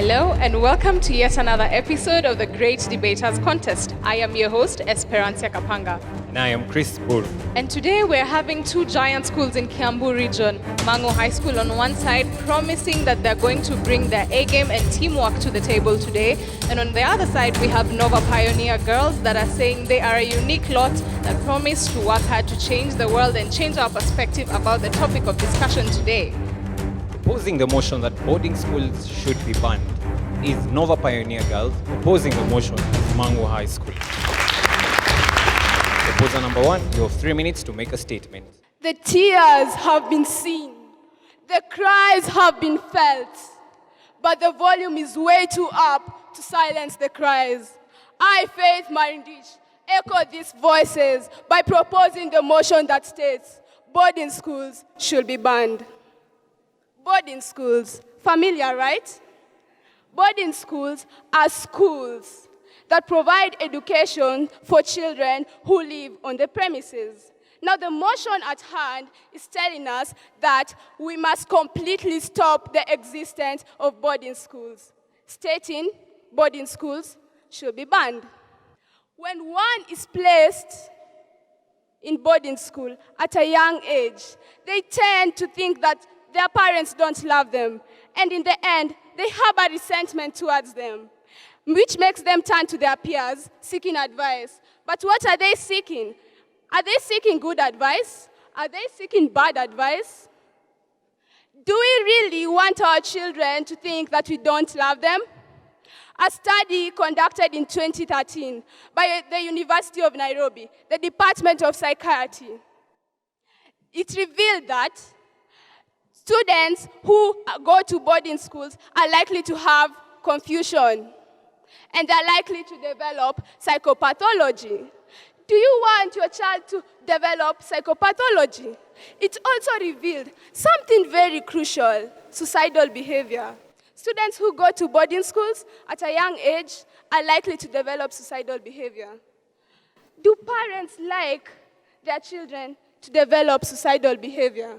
Hello and welcome to yet another episode of the Great Debaters Contest. I am your host, Esperancia Kapanga. And I am Chris Bull. And today we're having two giant schools in Kiambu region. Mang'u High School on one side, promising that they're going to bring their A-game and teamwork to the table today. And on the other side, we have Nova Pioneer girls that are saying they are a unique lot that promise to work hard to change the world and change our perspective about the topic of discussion today. Opposing the motion that boarding schools should be banned is Nova Pioneer Girls. Opposing the motion is Mang'u High School. Proposer number one, you have 3 minutes to make a statement. The tears have been seen, the cries have been felt, but the volume is way too up to silence the cries. I, Faith Marindich, echo these voices by proposing the motion that states boarding schools should be banned. Boarding schools, familiar, right? Boarding schools are schools that provide education for children who live on the premises. Now, the motion at hand is telling us that we must completely stop the existence of boarding schools, stating boarding schools should be banned. When one is placed in boarding school at a young age, they tend to think that their parents don't love them, and in the end, they harbor resentment towards them, which makes them turn to their peers, seeking advice. But what are they seeking? Are they seeking good advice? Are they seeking bad advice? Do we really want our children to think that we don't love them? A study conducted in 2013 by the University of Nairobi, the Department of Psychiatry, it revealed that students who go to boarding schools are likely to have confusion, and they're likely to develop psychopathology. Do you want your child to develop psychopathology? It also revealed something very crucial: suicidal behavior. Students who go to boarding schools at a young age are likely to develop suicidal behavior. Do parents like their children to develop suicidal behavior?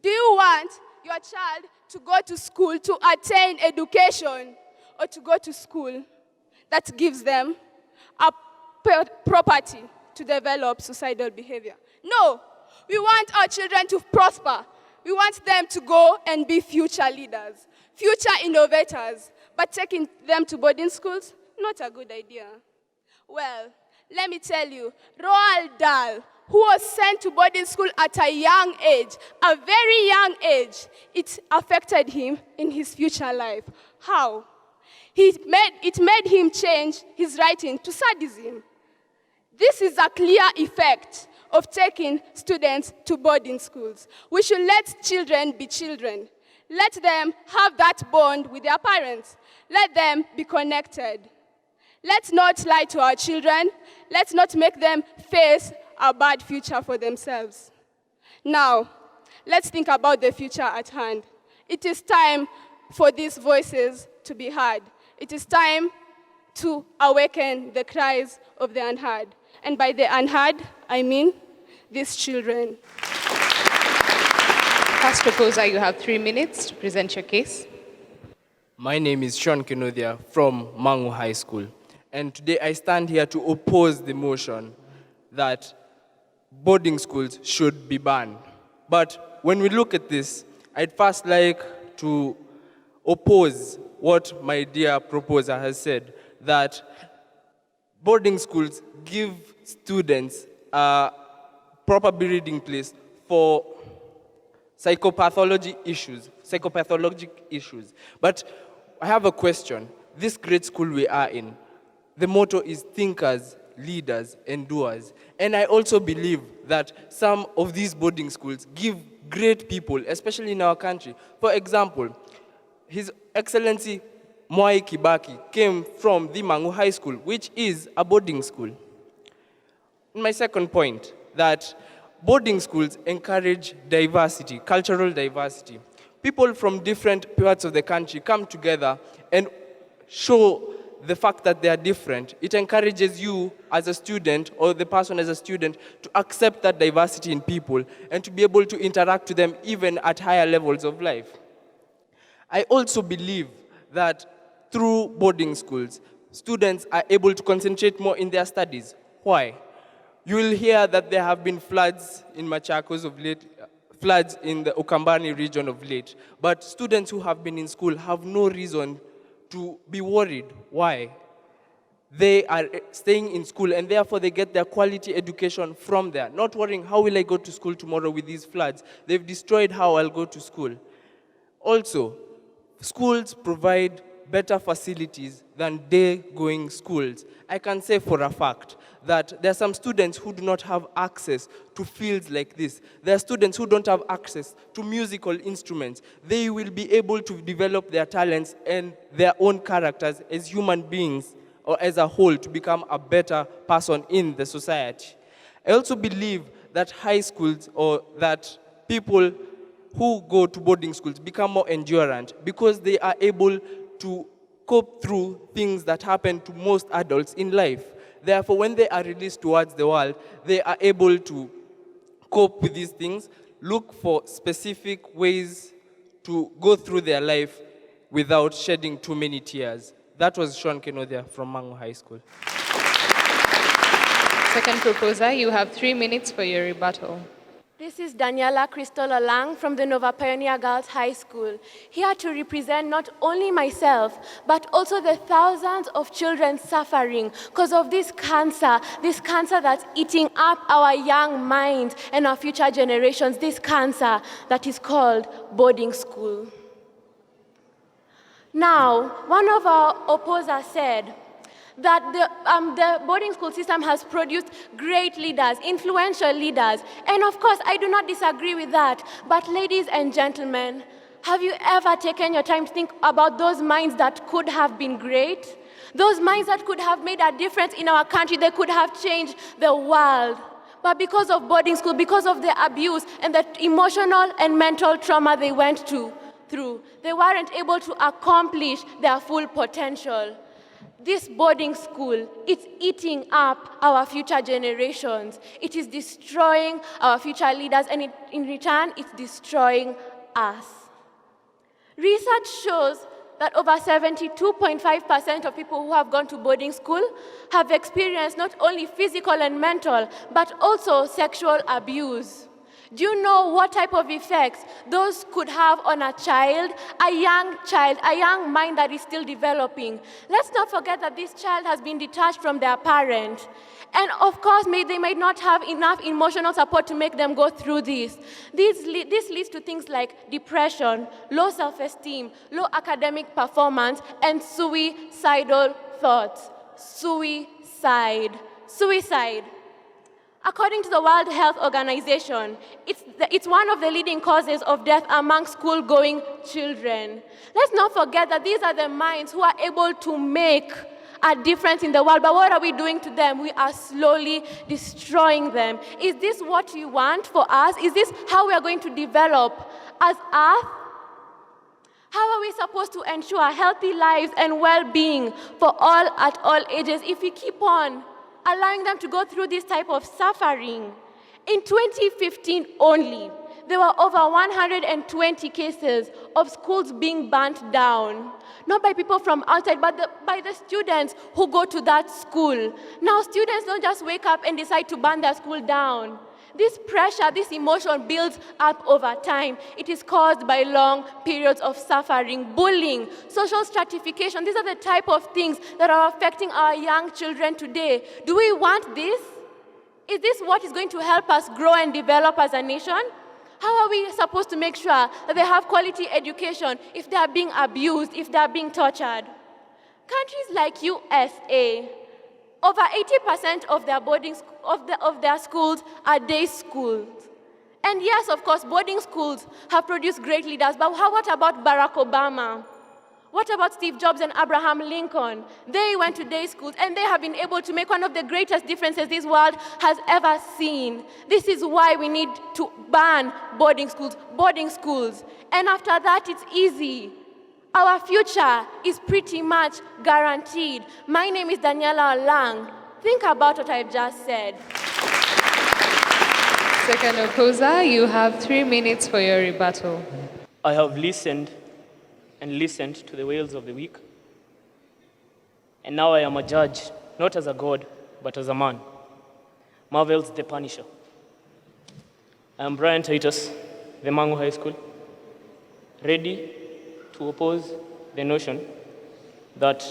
Do you want your child to go to school to attain education, or to go to school that gives them a property to develop suicidal behavior? No, we want our children to prosper. We want them to go and be future leaders, future innovators. But taking them to boarding schools, not a good idea. Well, let me tell you, Roald Dahl, who was sent to boarding school at a young age, a very young age, it affected him in his future life. How? It made him change his writing to sadism. This is a clear effect of taking students to boarding schools. We should let children be children. Let them have that bond with their parents. Let them be connected. Let's not lie to our children. Let's not make them face a bad future for themselves. Now, let's think about the future at hand. It is time for these voices to be heard. It is time to awaken the cries of the unheard. And by the unheard, I mean these children. First proposer, you have 3 minutes to present your case. My name is Sean Kenodia from Mang'u High School. And today I stand here to oppose the motion that boarding schools should be banned. But when we look at this, I'd first like to oppose what my dear proposer has said, that boarding schools give students a proper breeding place for psychopathologic issues. But I have a question. This great school we are in, the motto is thinkers, leaders, and doers. And I also believe that some of these boarding schools give great people, especially in our country. For example, His Excellency Mwai Kibaki came from the Mang'u High School, which is a boarding school. My second point, that boarding schools encourage diversity, cultural diversity. People from different parts of the country come together and show the fact that they are different. It encourages you as a student, or the person as a student, to accept that diversity in people and to be able to interact with them even at higher levels of life. I also believe that through boarding schools, students are able to concentrate more in their studies. Why? You will hear that there have been floods in Machakos of late, floods in the Ukambani region of late. But students who have been in school have no reason to be worried. Why? They are staying in school and therefore they get their quality education from there. Not worrying, how will I go to school tomorrow with these floods? They've destroyed how I'll go to school. Also, schools provide better facilities than day-going schools. I can say for a fact that there are some students who do not have access to fields like this. There are students who don't have access to musical instruments. They will be able to develop their talents and their own characters as human beings or as a whole to become a better person in the society. I also believe that high schools or that people who go to boarding schools become more endurant because they are able to cope through things that happen to most adults in life. Therefore, when they are released towards the world, they are able to cope with these things, look for specific ways to go through their life without shedding too many tears. That was Sean Kenodia from Mang'u High School. Second proposer, you have 3 minutes for your rebuttal. This is Daniela Crystal Alang from the Nova Pioneer Girls High School, here to represent not only myself, but also the thousands of children suffering because of this cancer that's eating up our young minds and our future generations, this cancer that is called boarding school. Now, one of our opposers said that the boarding school system has produced great leaders, influential leaders. And of course, I do not disagree with that. But ladies and gentlemen, have you ever taken your time to think about those minds that could have been great? Those minds that could have made a difference in our country, they could have changed the world. But because of boarding school, because of the abuse and the emotional and mental trauma they went through, they weren't able to accomplish their full potential. This boarding school, it's eating up our future generations. It is destroying our future leaders, and in return, it's destroying us. Research shows that over 72.5% of people who have gone to boarding school have experienced not only physical and mental, but also sexual abuse. Do you know what type of effects those could have on a child, a young mind that is still developing? Let's not forget that this child has been detached from their parent. And of course, they might not have enough emotional support to make them go through this. This leads to things like depression, low self-esteem, low academic performance, and suicidal thoughts. Suicide. According to the World Health Organization, it's one of the leading causes of death among school-going children. Let's not forget that these are the minds who are able to make a difference in the world, but what are we doing to them? We are slowly destroying them. Is this what we want for us? Is this how we are going to develop as Earth? How are we supposed to ensure healthy lives and well-being for all at all ages if we keep on allowing them to go through this type of suffering? In 2015 only, there were over 120 cases of schools being burnt down. Not by people from outside, but by the students who go to that school. Now, students don't just wake up and decide to burn their school down. This pressure, this emotion builds up over time. It is caused by long periods of suffering, bullying, social stratification. These are the type of things that are affecting our young children today. Do we want this? Is this what is going to help us grow and develop as a nation? How are we supposed to make sure that they have quality education if they are being abused, if they are being tortured? Countries like USA, over 80% of their of their schools are day schools. And yes, of course, boarding schools have produced great leaders, but what about Barack Obama? What about Steve Jobs and Abraham Lincoln? They went to day schools, and they have been able to make one of the greatest differences this world has ever seen. This is why we need to ban boarding schools. And after that, it's easy. Our future is pretty much guaranteed. My name is Daniela Lang. Think about what I've just said. Second opposer, you have 3 minutes for your rebuttal. I have listened and listened to the wails of the weak, and now I am a judge, not as a god, but as a man. Marvel's the Punisher. I am Brian Titus, the Mang'u High School, ready to oppose the notion that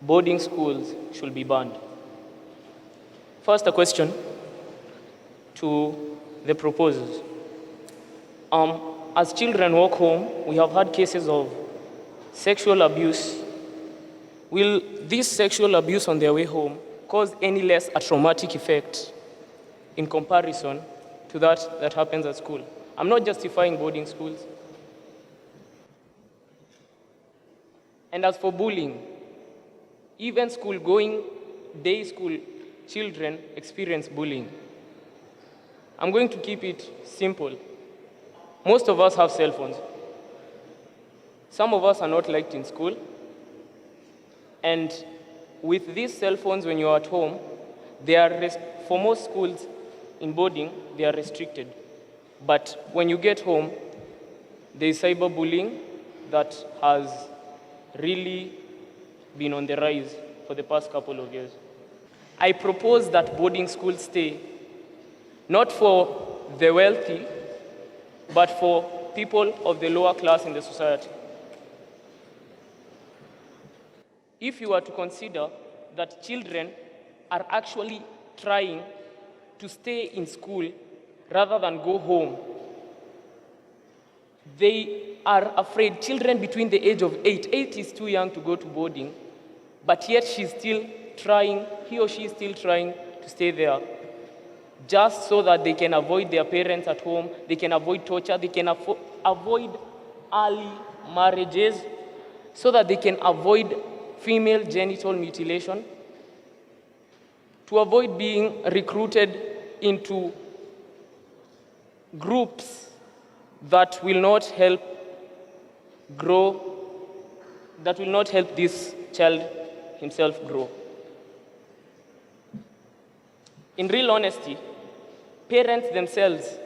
boarding schools should be banned. First, a question to the proposers. As children walk home, we have had cases of sexual abuse. Will this sexual abuse on their way home cause any less a traumatic effect in comparison to that happens at school? I'm not justifying boarding schools. And as for bullying, even school-going day school children experience bullying. I'm going to keep it simple. Most of us have cell phones. Some of us are not liked in school. And with these cell phones, when you're at home, for most schools in boarding, they are restricted. But when you get home, there is cyberbullying that has really been on the rise for the past couple of years. I propose that boarding schools stay, not for the wealthy, but for people of the lower class in the society. If you are to consider that children are actually trying to stay in school rather than go home, they are afraid. Children between the age of 8 is too young to go to boarding, but yet he or she is still trying to stay there, just so that they can avoid their parents at home, they can avoid torture, they can avoid early marriages, so that they can avoid female genital mutilation, to avoid being recruited into groups that will not help this child himself grow. In real honesty, parents themselves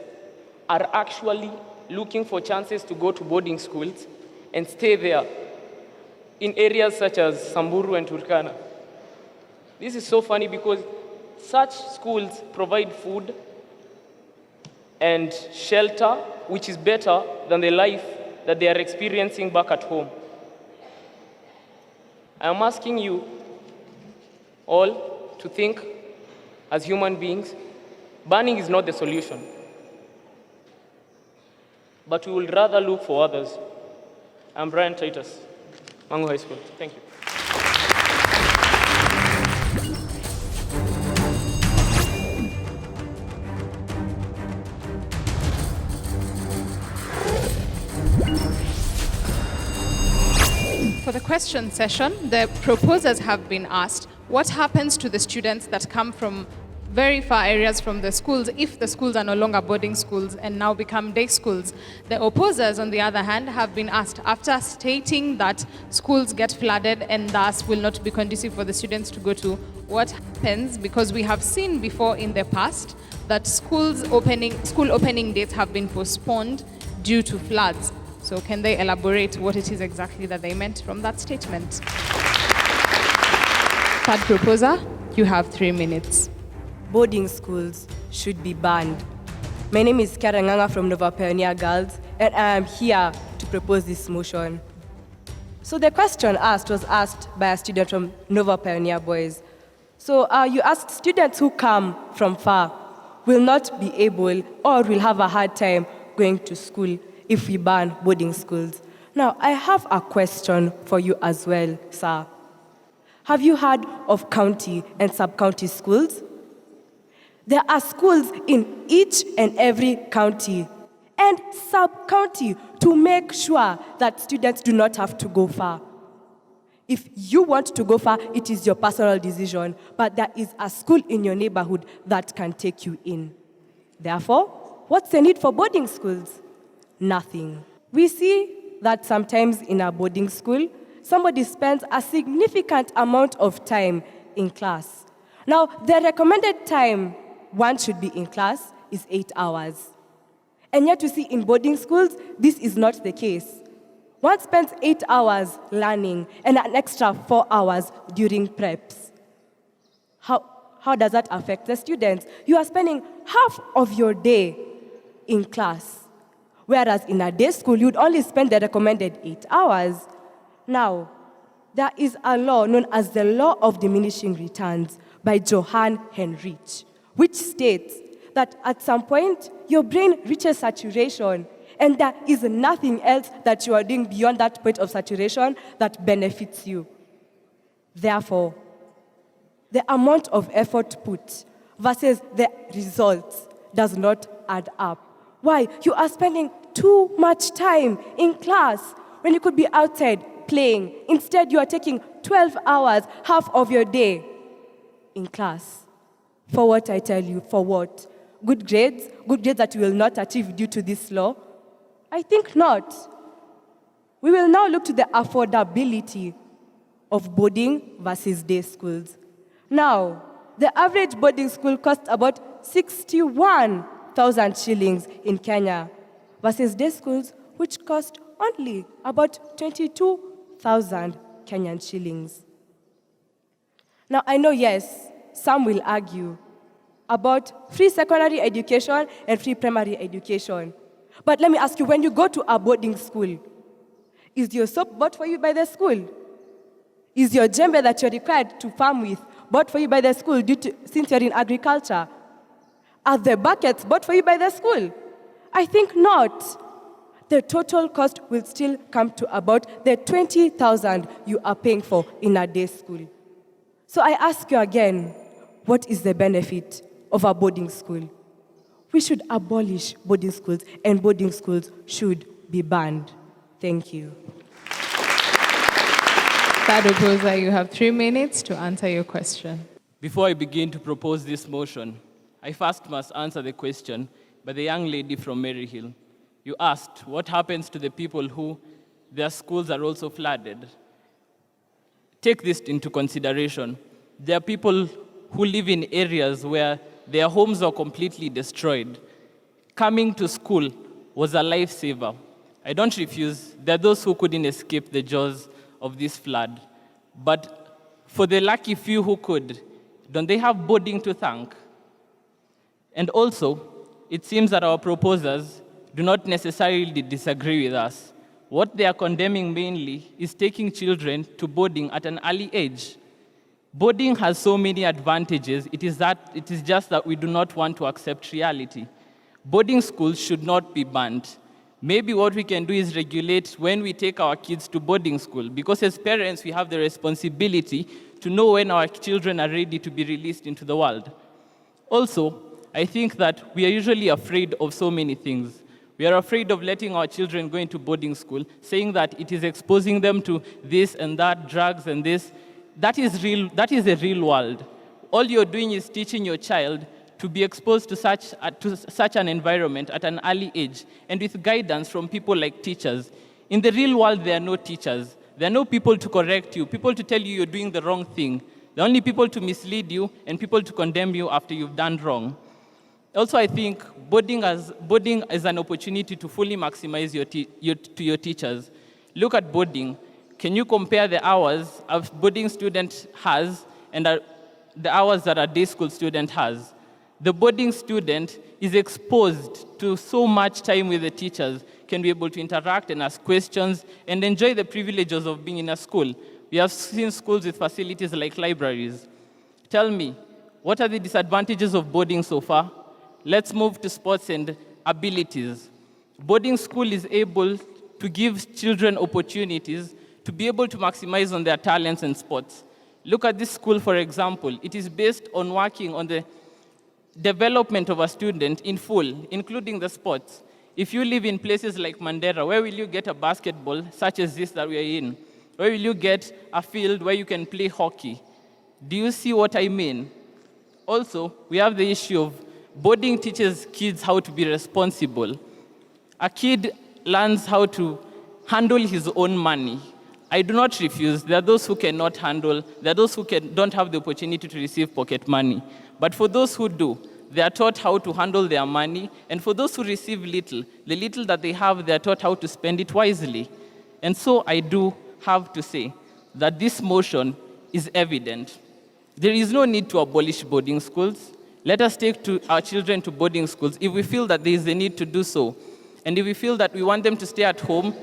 are actually looking for chances to go to boarding schools and stay there in areas such as Samburu and Turkana. This is so funny because such schools provide food and shelter, which is better than the life that they are experiencing back at home. I am asking you all to think as human beings. Banning is not the solution, but we will rather look for others. I'm Brian Titus, Mang'u High School. Thank you. For the question session, the proposers have been asked, what happens to the students that come from very far areas from the schools if the schools are no longer boarding schools and now become day schools? The opposers, on the other hand, have been asked, after stating that schools get flooded and thus will not be conducive for the students to go to, what happens? Because we have seen before in the past that school opening dates have been postponed due to floods. So can they elaborate what it is exactly that they meant from that statement? Third proposer, you have 3 minutes. Boarding schools should be banned. My name is Karanganga from Nova Pioneer Girls, and I am here to propose this motion. So the question was asked by a student from Nova Pioneer Boys. So you asked, students who come from far will not be able or will have a hard time going to school if we ban boarding schools. Now, I have a question for you as well, sir. Have you heard of county and sub-county schools? There are schools in each and every county and sub-county to make sure that students do not have to go far. If you want to go far, it is your personal decision, but there is a school in your neighborhood that can take you in. Therefore, what's the need for boarding schools? Nothing. We see that sometimes in a boarding school, somebody spends a significant amount of time in class. Now, the recommended time one should be in class is 8 hours. And yet you see in boarding schools, this is not the case. One spends 8 hours learning and an extra 4 hours during preps. How does that affect the students? You are spending half of your day in class, whereas in a day school, you'd only spend the recommended 8 hours. Now, there is a law known as the Law of Diminishing Returns by Johann Henrich, which states that at some point, your brain reaches saturation, and there is nothing else that you are doing beyond that point of saturation that benefits you. Therefore, the amount of effort put versus the results does not add up. Why? You are spending too much time in class when you could be outside playing. Instead, you are taking 12 hours, half of your day, in class. For what, I tell you? For what? Good grades? Good grades that you will not achieve due to this law? I think not. We will now look to the affordability of boarding versus day schools. Now, the average boarding school costs about 61,000 shillings in Kenya versus day schools which cost only about 22,000 Kenyan shillings. Now, I know, yes, some will argue about free secondary education and free primary education. But let me ask you, when you go to a boarding school, is your soap bought for you by the school? Is your djembe that you're required to farm with bought for you by the school since you're in agriculture? Are the buckets bought for you by the school? I think not. The total cost will still come to about the 20,000 you are paying for in a day school. So I ask you again, what is the benefit of a boarding school? We should abolish boarding schools, and boarding schools should be banned. Thank you. Third opposer, you have 3 minutes to answer your question. Before I begin to propose this motion, I first must answer the question by the young lady from Maryhill. You asked, what happens to the people who their schools are also flooded? Take this into consideration. There are people who live in areas where their homes are completely destroyed. Coming to school was a lifesaver. I don't refuse. There are those who couldn't escape the jaws of this flood. But for the lucky few who could, don't they have boarding to thank? And also, it seems that our proposers do not necessarily disagree with us. What they are condemning mainly is taking children to boarding at an early age. Boarding has so many advantages. It is just that we do not want to accept reality. Boarding schools should not be banned. Maybe what we can do is regulate when we take our kids to boarding school, because as parents, we have the responsibility to know when our children are ready to be released into the world. Also, I think that we are usually afraid of so many things. We are afraid of letting our children go into boarding school, saying that it is exposing them to this and that, drugs and this. That is a real world. All you're doing is teaching your child to be exposed to such an environment at an early age, and with guidance from people like teachers. In the real world, there are no teachers. There are no people to correct you, people to tell you you're doing the wrong thing. There are only people to mislead you and people to condemn you after you've done wrong. Also, I think boarding is an opportunity to fully maximize your teachers. Look at boarding. Can you compare the hours a boarding student has and the hours that a day school student has? The boarding student is exposed to so much time with the teachers, can be able to interact and ask questions and enjoy the privileges of being in a school. We have seen schools with facilities like libraries. Tell me, what are the disadvantages of boarding so far? Let's move to sports and abilities. Boarding school is able to give children opportunities to be able to maximize on their talents and sports. Look at this school, for example. It is based on working on the development of a student in full, including the sports. If you live in places like Mandera, where will you get a basketball such as this that we are in? Where will you get a field where you can play hockey? Do you see what I mean? Also, we have the issue of boarding teaches kids how to be responsible. A kid learns how to handle his own money. I do not refuse. There are those who cannot handle. There are those who don't have the opportunity to receive pocket money. But for those who do, they are taught how to handle their money. And for those who receive little, the little that they have, they are taught how to spend it wisely. And so I do have to say that this motion is evident. There is no need to abolish boarding schools. Let us take our children to boarding schools if we feel that there is a need to do so. And if we feel that we want them to stay at home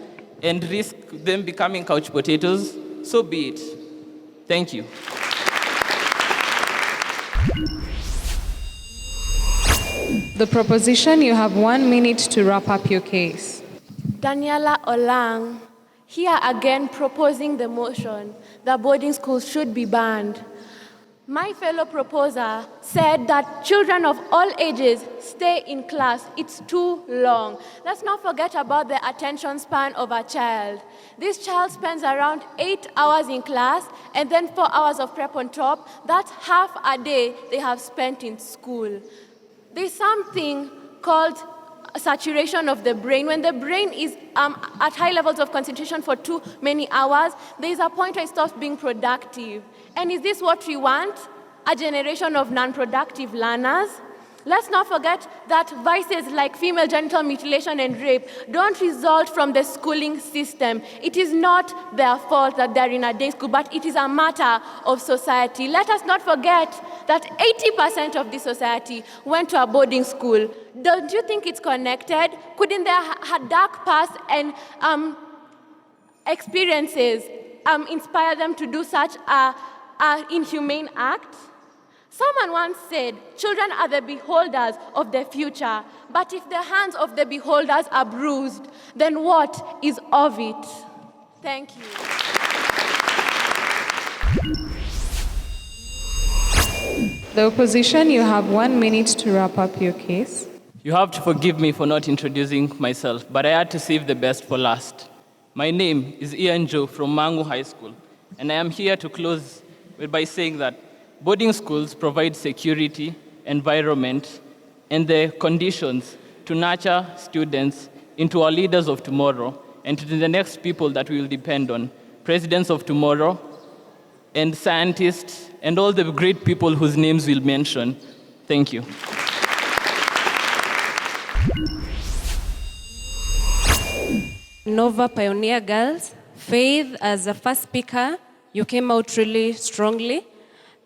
and risk them becoming couch potatoes, so be it. Thank you. The proposition, you have 1 minute to wrap up your case. Daniela Olang, here again proposing the motion that boarding schools should be banned. My fellow proposer said that children of all ages stay in class. It's too long. Let's not forget about the attention span of a child. This child spends around 8 hours in class and then 4 hours of prep on top. That's half a day they have spent in school. There's something called saturation of the brain. When the brain is at high levels of concentration for too many hours, there is a point where it stops being productive. And is this what we want? A generation of non-productive learners? Let's not forget that vices like female genital mutilation and rape don't result from the schooling system. It is not their fault that they're in a day school, but it is a matter of society. Let us not forget that 80% of this society went to a boarding school. Don't you think it's connected? Couldn't their dark past and experiences inspire them to do such a inhumane act? Someone once said, children are the beholders of the future, but if the hands of the beholders are bruised, then what is of it? Thank you. The opposition, you have 1 minute to wrap up your case. You have to forgive me for not introducing myself, but I had to save the best for last. My name is Ian Joe from Mang'u High School, and I am here to close by saying that boarding schools provide security, environment, and the conditions to nurture students into our leaders of tomorrow and to the next people that we will depend on, presidents of tomorrow, and scientists, and all the great people whose names we'll mention. Thank you. Nova Pioneer Girls, Faith, as a first speaker, you came out really strongly.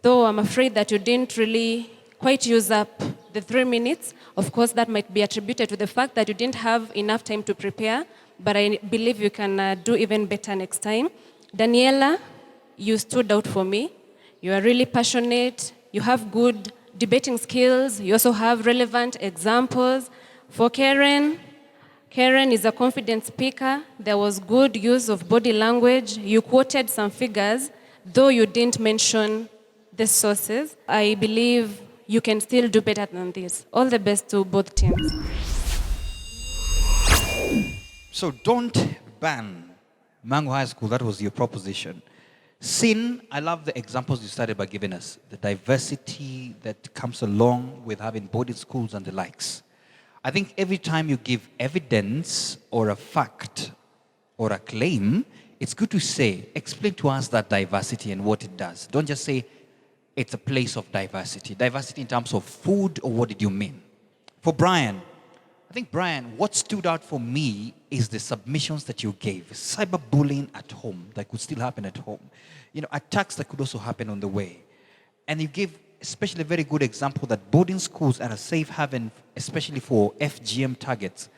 Though I'm afraid that you didn't really quite use up the 3 minutes. Of course, that might be attributed to the fact that you didn't have enough time to prepare, but I believe you can do even better next time. Daniela, you stood out for me. You are really passionate. You have good debating skills. You also have relevant examples. For Karen is a confident speaker. There was good use of body language. You quoted some figures, though you didn't mention the sources. I believe you can still do better than this. All the best to both teams. So don't ban Mang'u High School. That was your proposition. Sin, I love the examples you started by giving us. The diversity that comes along with having boarding schools and the likes. I think every time you give evidence or a fact or a claim, it's good to say, explain to us that diversity and what it does. Don't just say, it's a place of diversity. Diversity in terms of food, or what did you mean? For Brian, I think, Brian, what stood out for me is the submissions that you gave. Cyberbullying at home, that could still happen at home. You know, attacks that could also happen on the way. And you gave especially a very good example that boarding schools are a safe haven, especially for FGM targets.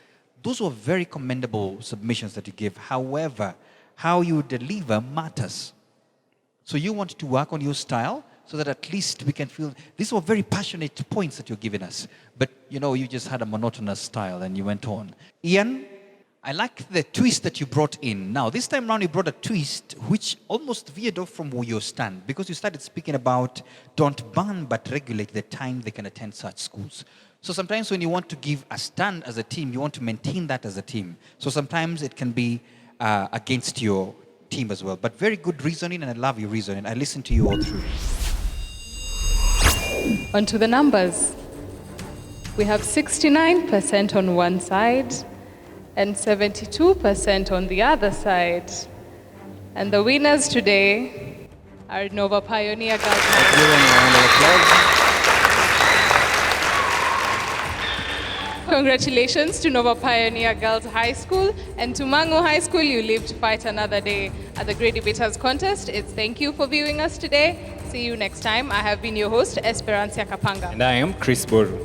Those were very commendable submissions that you gave. However, how you deliver matters. So you want to work on your style, so that at least we can feel, these were very passionate points that you're giving us. But, you know, you just had a monotonous style and you went on. Ian, I like the twist that you brought in. Now, this time around you brought a twist which almost veered off from where you stand, because you started speaking about don't ban but regulate the time they can attend such schools. So sometimes when you want to give a stand as a team, you want to maintain that as a team. So sometimes it can be against your team as well. But very good reasoning, and I love your reasoning. I listened to you all through. On to the numbers. We have 69% on one side and 72% on the other side. And the winners today are Nova Pioneer Girls. Congratulations to Nova Pioneer Girls High School and to Mang'u High School. You live to fight another day at the Great Debaters Contest. It's thank you for viewing us today. See you next time. I have been your host, Esperancia Kapanga. And I am Chris Boru.